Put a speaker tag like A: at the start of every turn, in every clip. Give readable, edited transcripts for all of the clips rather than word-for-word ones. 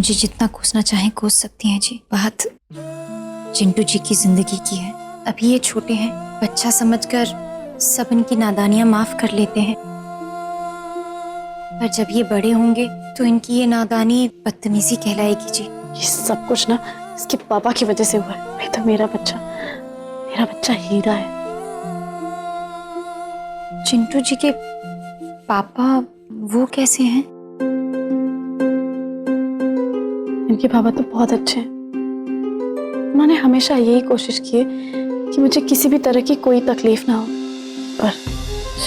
A: जी जितना कोसना चाहें कोस सकती हैं जी। बात चिंटू जी की जिंदगी की है। अभी ये छोटे हैं, बच्चा समझकर सब इनकी नादानियां माफ कर लेते हैं, पर जब ये बड़े होंगे तो इनकी ये नादानी बदतमीजी कहलाएगी जी।
B: ये सब कुछ ना इसके पापा की वजह से हुआ है। नहीं तो मेरा बच्चा हीरा है।
A: चिंटू जी के पापा वो कैसे हैं?
B: इनके पापा तो बहुत अच्छे हैं। उन्होंने हमेशा यही कोशिश की है कि मुझे किसी भी तरह की कोई तकलीफ ना हो, पर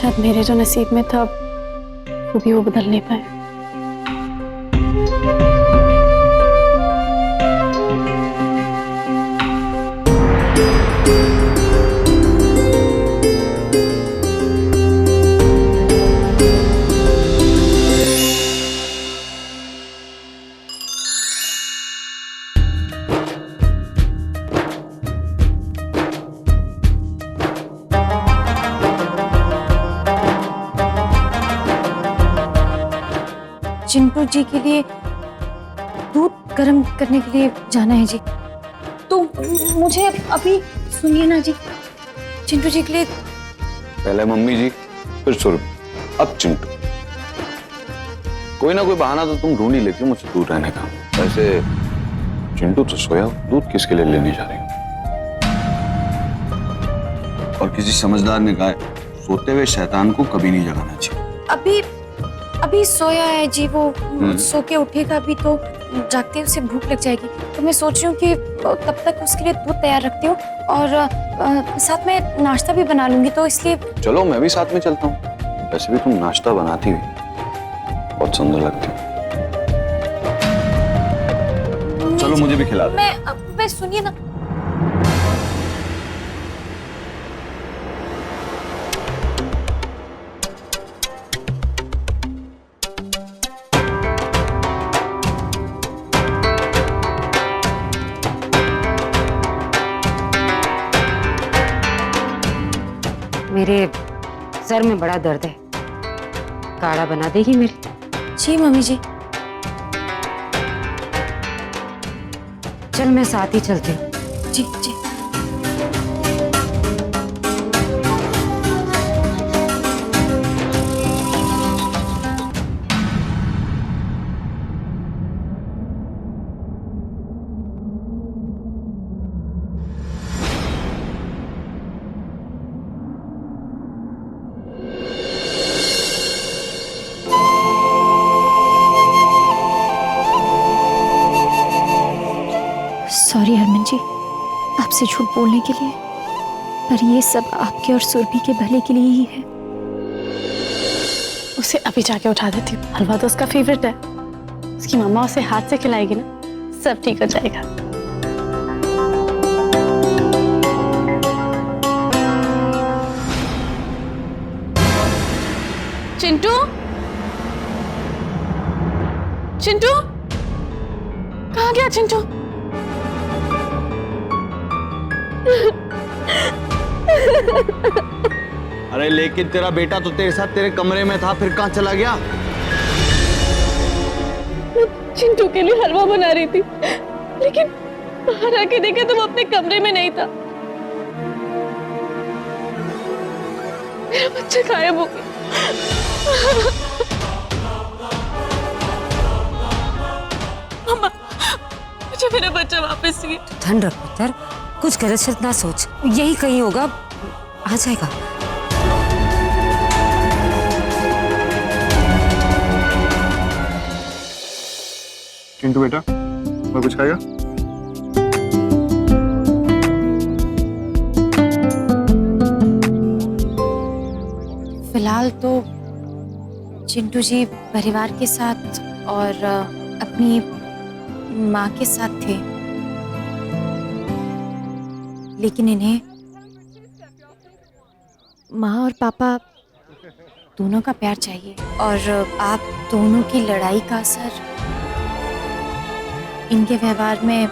B: शायद मेरे जो नसीब में था वो भी वो बदल नहीं पाए।
A: चिंटू जी के लिए दूध गर्म करने के लिए जाना है जी। तो मुझे अभी सुनिए ना जी, चिंटू जी के लिए
C: पहले मम्मी जी, फिर सुरभि, अब चिंटू। कोई ना कोई बहाना तो तुम ढूंढ ही लेती हो मुझसे दूर रहने का। वैसे चिंटू तो सोया, दूध किसके लिए लेने जा रही हो? और किसी समझदार ने कहा है, सोते हुए शैतान को कभी नहीं जगाना चाहिए।
A: अभी सोया है जी, वो सो के उठेगा अभी तो जागते उसे भूख लग जाएगी। तो मैं सोच रही हूँ कि तब तक उसके लिए दूध तैयार रखती हूँ और साथ में नाश्ता भी बना लूंगी, तो इसलिए
C: चलो मैं भी साथ में चलता हूँ। वैसे भी तुम नाश्ता बनाती हुई बहुत सुंदर लगती हो। चलो मुझे भी खिला दे।
A: मैं सुनिए ना,
D: मेरे सर में बड़ा दर्द है, काढ़ा बना देगी मेरे?
A: जी मम्मी जी।
D: चल मैं साथ ही चलती हूँ।
A: जी जी। सॉरी हरमन जी, आपसे झूठ बोलने के लिए, पर ये सब आपके और सुरभि के भले के लिए ही है।
B: उसे अभी जाके उठा देती हूँ। हलवा तो उसका फेवरेट है। उसकी मम्मा उसे हाथ से खिलाएगी ना, सब ठीक हो जाएगा। चिंटू, चिंटू, कहाँ गया चिंटू?
C: अरे लेकिन तेरा बेटा तो तेरे साथ तेरे कमरे में था, फिर कहाँ चला गया?
B: मैं चिंटू के लिए हलवा बना रही थी, लेकिन बाहर आके देखा तो वो अपने कमरे में नहीं था। मेरा बच्चा गायब हो गया। मम्मा, मुझे मेरा बच्चा वापस चाहिए।
D: ठंड रख पुत्र, कुछ गलत शब्द ना सोच, यही कहीं होगा, आ जाएगा।
E: चिंटू बेटा, और कुछ खाएगा?
A: फिलहाल तो चिंटू जी परिवार के साथ और अपनी माँ के साथ थे, लेकिन इन्हें माँ और पापा दोनों का प्यार चाहिए, और आप दोनों की लड़ाई का असर इनके व्यवहार में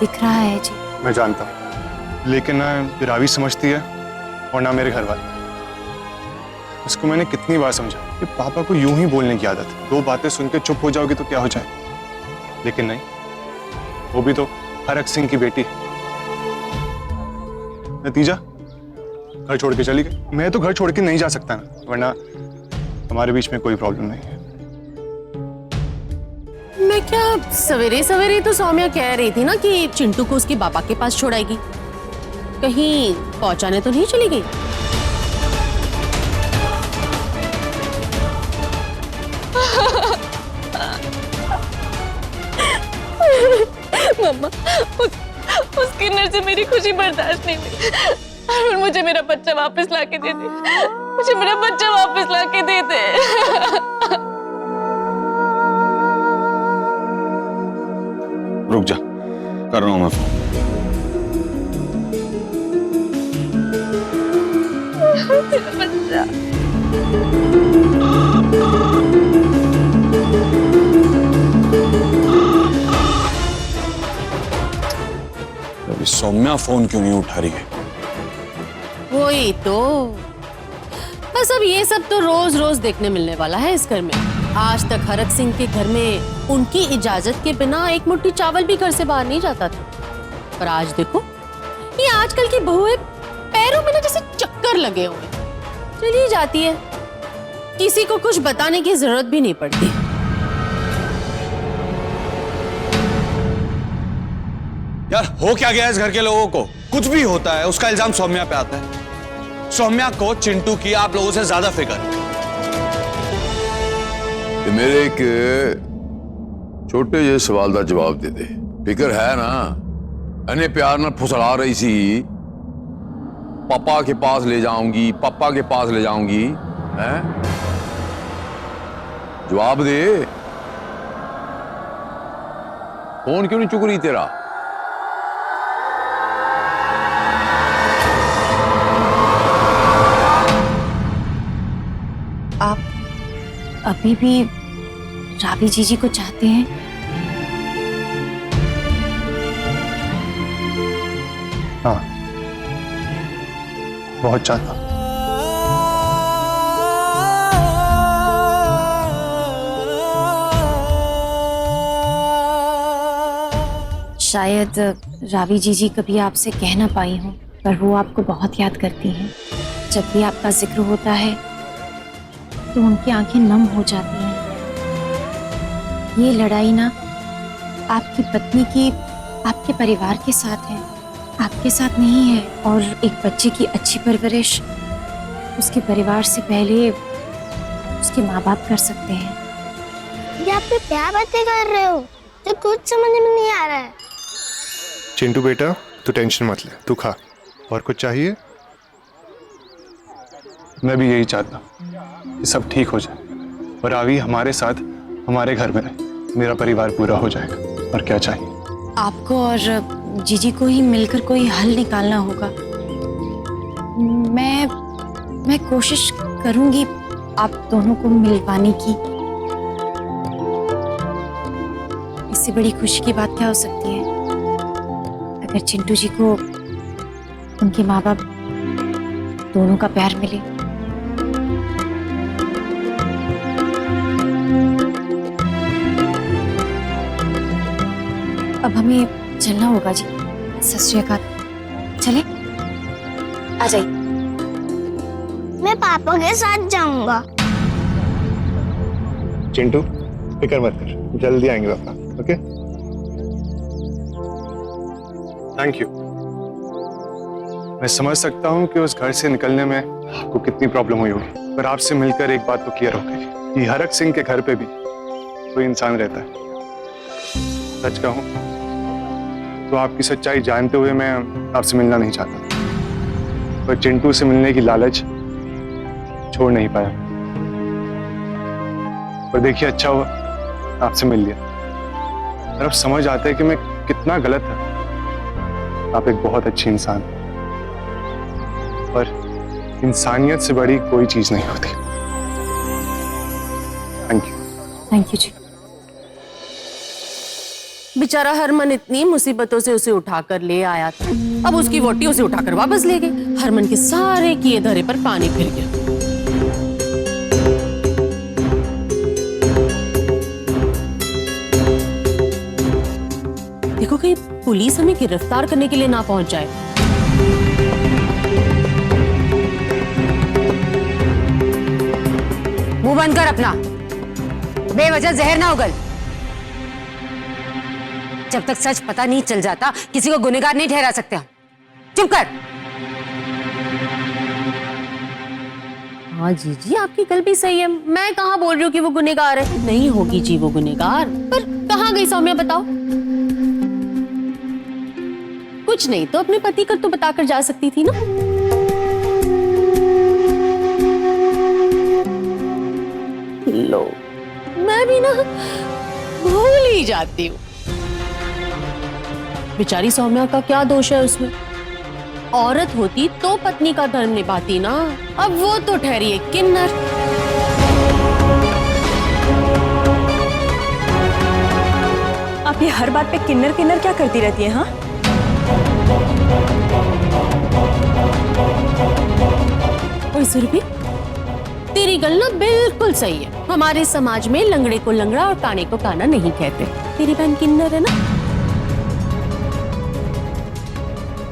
A: दिख रहा है जी।
E: मैं जानता हूँ, लेकिन ना रावी समझती है और ना मेरे घर वाले। उसको मैंने कितनी बार समझा कि पापा को यूं ही बोलने की आदत है, दो बातें सुन के चुप हो जाओगी तो क्या हो जाए। लेकिन नहीं, वो भी तो हरक सिंह की बेटी। नतीजा घर छोड़ के चली गई। मैं तो घर छोड़ के नहीं जा सकता ना, वरना हमारे बीच में कोई प्रॉब्लम नहीं है।
F: मैं क्या सवेरे सवेरे तो सौम्या कह रही थी ना कि चिंटू को उसके पापा के पास छोड़ाएगी, कहीं पहुंचाने तो नहीं चली गई?
B: मम्मा, उस किन्नर से मेरी खुशी बर्दाश्त नहीं हुई और मुझे मेरा बच्चा वापस लाके दे दे। मुझे मेरा बच्चा वापस लाके दे दे।
C: रुक जा, कर रहा हूं मैं फोन।
B: बच्चा
C: अभी सौम्या फोन क्यों नहीं उठा रही है?
F: वही तो, बस अब ये सब तो रोज रोज देखने मिलने वाला है इस घर में। आज तक हरक सिंह के घर में उनकी इजाजत के बिना एक मुट्ठी चावल भी घर से बाहर नहीं जाता था, पर आज देखो ये आजकल की बहुएं पैरों में ना जैसे चक्कर लगे हुए, चली जाती है, किसी को कुछ बताने की जरूरत भी नहीं पड़ती।
G: यार हो क्या गया इस घर के लोगों को? कुछ भी होता है उसका इल्जाम सौम्या पे आता है। सौम्या को चिंटू की आप लोगों से ज्यादा फिक्र है।
H: ते मेरे एक छोटे जे सवाल का जवाब दे दे। फिक्र है ना? इन्हें प्यार न फुसला रही सी, पापा के पास ले जाऊंगी, पापा के पास ले जाऊंगी, हैं? जवाब दे। फोन क्यों नहीं चुक रही तेरा?
A: आप अभी भी रावी जीजी को चाहते हैं?
E: हाँ, बहुत चाहता।
A: शायद रावी जीजी कभी आपसे कह ना पाई हो, पर वो आपको बहुत याद करती हैं। जब भी आपका जिक्र होता है तो उनकी आंखें नम हो जाती हैं। ये लड़ाई ना आपकी पत्नी की आपके परिवार के साथ है, आपके साथ नहीं है। और एक बच्चे की अच्छी परवरिश उसके परिवार से पहले उसके माँ बाप कर सकते हैं।
I: ये आप पे क्या बातें कर रहे हो जो कुछ समझ में नहीं आ रहा है।
E: चिंटू बेटा, तू टेंशन मत ले, तू खा। और कुछ चाहिए? मैं भी यही चाहता हूँ कि सब ठीक हो जाए और रावी हमारे साथ हमारे घर में रहे, मेरा परिवार पूरा हो जाएगा। और क्या चाहिए?
A: आपको और जीजी को ही मिलकर कोई हल निकालना होगा। मैं कोशिश करूंगी आप दोनों को मिलवाने की। इससे बड़ी खुशी की बात क्या हो सकती है? अगर चिंटू जी को उनके माँ बाप दोनों का प्यार मिले। अब हमें चलना होगा जी। सत श्री अकाल। चले, आ जाइए।
I: मैं पापा के साथ जाऊंगा।
E: चिंटू फिक्र मत कर, जल्दी आएंगे पापा। Okay, thank you. मैं समझ सकता हूँ कि उस घर से निकलने में आपको कितनी प्रॉब्लम हुई होगी, पर आपसे मिलकर एक बात तो क्लियर हो गई कि हरक सिंह के घर पे भी कोई इंसान रहता है। सच कहूँ तो आपकी सच्चाई जानते हुए मैं आपसे मिलना नहीं चाहता, पर चिंटू से मिलने की लालच छोड़ नहीं पाया। पर देखिए, अच्छा हुआ आपसे मिल लिया और अब समझ आता है कि मैं कितना गलत था। आप एक बहुत अच्छी इंसान, पर इंसानियत से बड़ी कोई चीज नहीं होती। Thank you.
A: थैंक यू जी।
F: बेचारा हरमन इतनी मुसीबतों से उसे उठाकर ले आया था, अब उसकी वोटी उसे उठाकर वापस ले गई। हरमन के सारे किए धरे पर पानी फिर गया। कहीं पुलिस हमें गिरफ्तार करने के लिए ना पहुंच जाए।
D: मुंह बंद कर अपना, बेवजह जहर ना उगल। जब तक सच पता नहीं चल जाता किसी को गुनहगार नहीं ठहरा सकते हम। चुप कर।
F: हाँ जीजी, आपकी गल भी सही है। मैं कहाँ बोल रही हूँ कि वो गुनहगार है। नहीं होगी जी वो गुनहगार। पर कहाँ गई सौम्या बताओ? कुछ नहीं तो अपने पति को तो बताकर जा सकती थी ना। लो, मैं भी ना भूल ही जाती हूँ। बेचारी सौम्या का क्या दोष है उसमें? औरत होती तो पत्नी का धर्म निभाती ना। अब वो तो ठहरी है किन्नर।
J: आप ये हर बात पे किन्नर किन्नर क्या करती रहती है? हाँ,
F: ओए सुरभि, तेरी गल ना बिल्कुल सही है। हमारे समाज में लंगड़े को लंगड़ा और काने को काना नहीं कहते। तेरी बहन किन्नर है ना?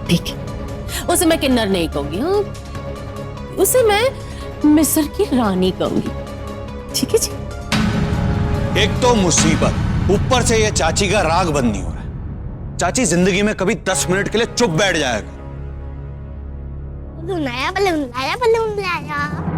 F: ठीक है, उसे मैं किन्नर नहीं कहूंगी। हाँ, उसे मैं मिस्र की रानी कहूंगी। ठीक है जी।
G: एक तो मुसीबत, ऊपर से ये चाची का राग बंद नहीं हो रहा है। चाची जिंदगी में कभी 10 मिनट के लिए चुप बैठ जाएगा।
I: नया बलून लाया, बलून लाया।